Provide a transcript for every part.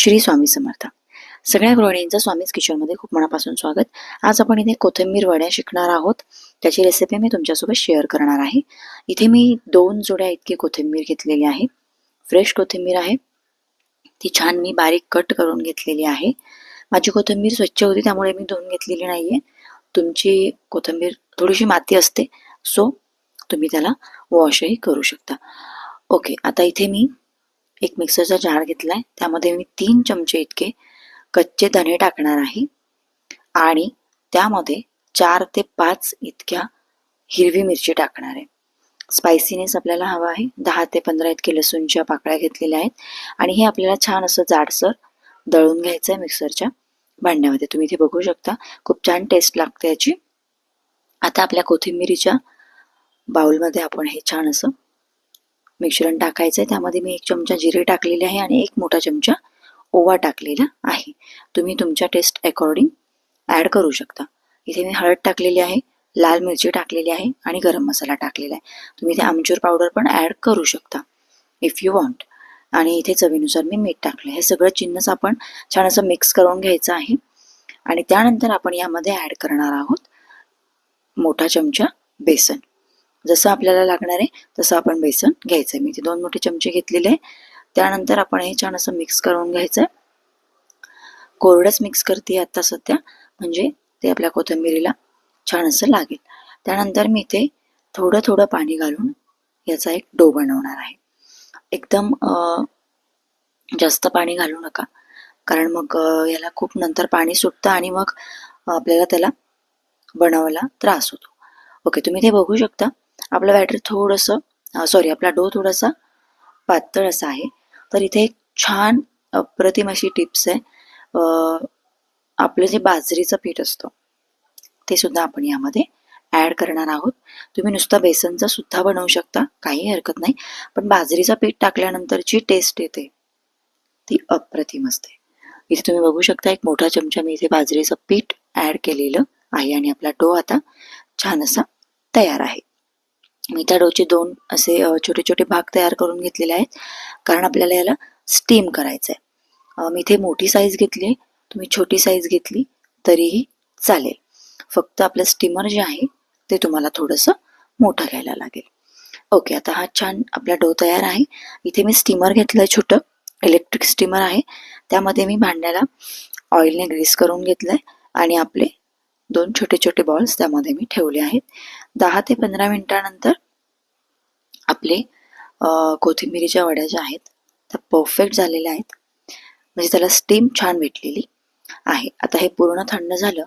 श्री स्वामी समर्थ. सगळ्या गृहिणींचं स्वामीज किचनमध्ये खूप मनापासून स्वागत. आज आपण इथे कोथिंबीर वड्या शिकणार आहोत. त्याची रेसिपी मी तुमच्यासोबत शेअर करणार आहे. इथे मी 2 जोड्या इतकी कोथिंबीर घेतलेली आहे. फ्रेश कोथिंबीर आहे. ती छान मी बारीक कट करून घेतलेली आहे. माझी कोथिंबीर स्वच्छ होती त्यामुळे मी धुवून घेतलेली नाहीये. तुमची कोथिंबीर थोडीशी माती असते, सो तुम्ही त्याला वॉशही करू शकता. ओके, आता इथे मी एक मिक्सरचा जार घेतलाय. त्यामध्ये मी 3 चमचे इतके कच्चे धणे टाकणार आहे आणि त्यामध्ये 4 ते 5 इतक्या हिरवी मिरची टाकणार आहे. स्पायसीनेस आपल्याला हवा आहे. 10 ते 15 इतके लसूणच्या पाकळ्या घेतलेल्या आहेत आणि हे आपल्याला छान असं जाडसर दळून घ्यायचं आहे मिक्सरच्या भांड्यामध्ये. तुम्ही इथे बघू शकता, खूप छान टेस्ट लागते याची. आता आपल्या कोथिंबीरीच्या बाउलमध्ये आपण हे छान असं मिश्रण टाकायचं आहे. त्यामध्ये मी 1 चमचा जिरे टाकलेले आहे आणि 1 मोठा चमचा ओवा टाकलेला आहे. तुम्ही तुमच्या टेस्ट अकॉर्डिंग ॲड करू शकता. इथे मी हळद टाकलेली आहे, लाल मिरची टाकलेली आहे आणि गरम मसाला टाकलेला आहे. तुम्ही इथे आमचूर पावडर पण ॲड करू शकता इफ यू वॉन्ट. आणि इथे चवीनुसार मी मीठ टाकलं. हे सगळं जिन्नस आपण छान असं मिक्स करून घ्यायचं आहे आणि त्यानंतर आपण यामध्ये ॲड करणार आहोत मोठा चमचा बेसन. जसं आपल्याला लागणार आहे तसं आपण बेसन घ्यायचं आहे. मी इथे 2 मोठे चमचे घेतलेले आहे. त्यानंतर आपण हे छान असं मिक्स करून घ्यायचं आहे. कोरडंच मिक्स करते आता सध्या, म्हणजे ते आपल्या कोथिंबीरीला छान असं लागेल. त्यानंतर मी इथे थोडं थोडं पाणी घालून याचा एक डो बनवणार आहे. एकदम जास्त पाणी घालू नका, कारण मग याला खूप नंतर पाणी सुटतं आणि मग आपल्याला त्याला बनवायला त्रास होतो. ओके, तुम्ही ते बघू शकता. आपलं बॅटर थोडंसं आपला डो थोडासा पातळ असा आहे. तर इथे एक छान अप्रतिम अशी टिप्स आहे. आपलं जे बाजरीचं पीठ असतं ते सुद्धा आपण यामध्ये ॲड करणार आहोत. तुम्ही नुसतं बेसनचं सुद्धा बनवू शकता, काही हरकत नाही. पण बाजरीचं पीठ टाकल्यानंतर जी टेस्ट येते ती अप्रतिम असते. इथे तुम्ही बघू शकता, 1 मोठा चमचा मी इथे बाजरीचं पीठ ॲड केलेलं आहे आणि आपला डो आता छान असा तयार आहे. मी त्या डोचे 2 असे छोटे छोटे भाग तयार करून घेतलेले आहेत, कारण आपल्याला याला स्टीम करायचं आहे. मी इथे मोठी साईज घेतली आहे, तुम्ही छोटी साईज घेतली तरीही चालेल. फक्त आपलं स्टीमर जे आहे ते तुम्हाला थोडंसं मोठं घ्यायला लागेल. ओके, आता हा छान आपला डो तयार आहे. इथे मी स्टीमर घेतलं आहे, छोटं इलेक्ट्रिक स्टीमर आहे. त्यामध्ये मी भांड्याला ऑइलने ग्रीस करून घेतलं आहे आणि आपले 2 छोटे छोटे बॉल्स त्यामध्ये मी ठेवले आहेत. 10 ते 15 मिनिटानंतर आपले कोथिंबीरीच्या वड्या ज्या आहेत त्या परफेक्ट झालेल्या आहेत, म्हणजे त्याला स्टीम छान भेटलेली आहे. आता हे पूर्ण थंड झालं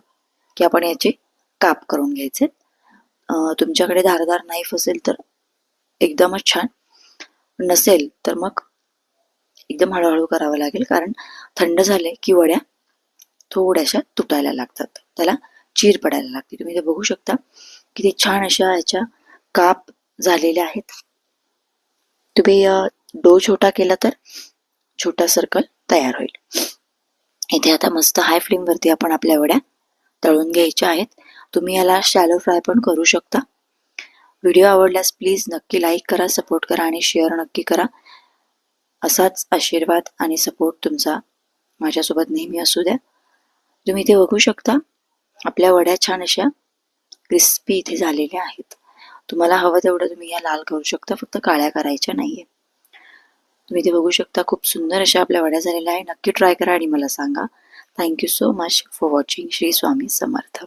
की आपण याचे काप करून घ्यायचे. तुमच्याकडे धारदार नाईफ असेल तर एकदमच छान, नसेल तर मग एकदम हळूहळू करावं लागेल, कारण थंड झाले की वड्या थोड्याशा तुटायला लागतात, त्याला चीर पडायला लागते. तुम्ही ते बघू शकता किती छान अशा याच्या काप झालेल्या आहेत. तुम्ही डो छोटा केला तर छोटा सर्कल तयार होईल. इथे आता मस्त हाय फ्लेमवरती आपण आपल्या वड्या तळून घ्यायच्या आहेत. तुम्ही याला शॅलो फ्राय पण करू शकता. व्हिडिओ आवडल्यास प्लीज नक्की लाईक करा, सपोर्ट करा आणि शेअर नक्की करा. असाच आशीर्वाद आणि सपोर्ट तुमचा माझ्यासोबत नेहमी असू द्या. तुम्ही इथे बघू शकता आपल्या वड्या छान अशा क्रिस्पी इथे झालेल्या आहेत. तुम्हाला हवं तेवढं तुम्ही या लाल करू शकता, फक्त काळ्या करायच्या नाहीये. तुम्ही इथे बघू शकता खूप सुंदर अशा आपल्या वड्या झालेल्या आहे. नक्की ट्राय करा आणि मला सांगा. Thank you so much for watching. Shri Swami Samarth.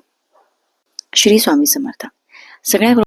Shri Swami Samarth. सगळ्या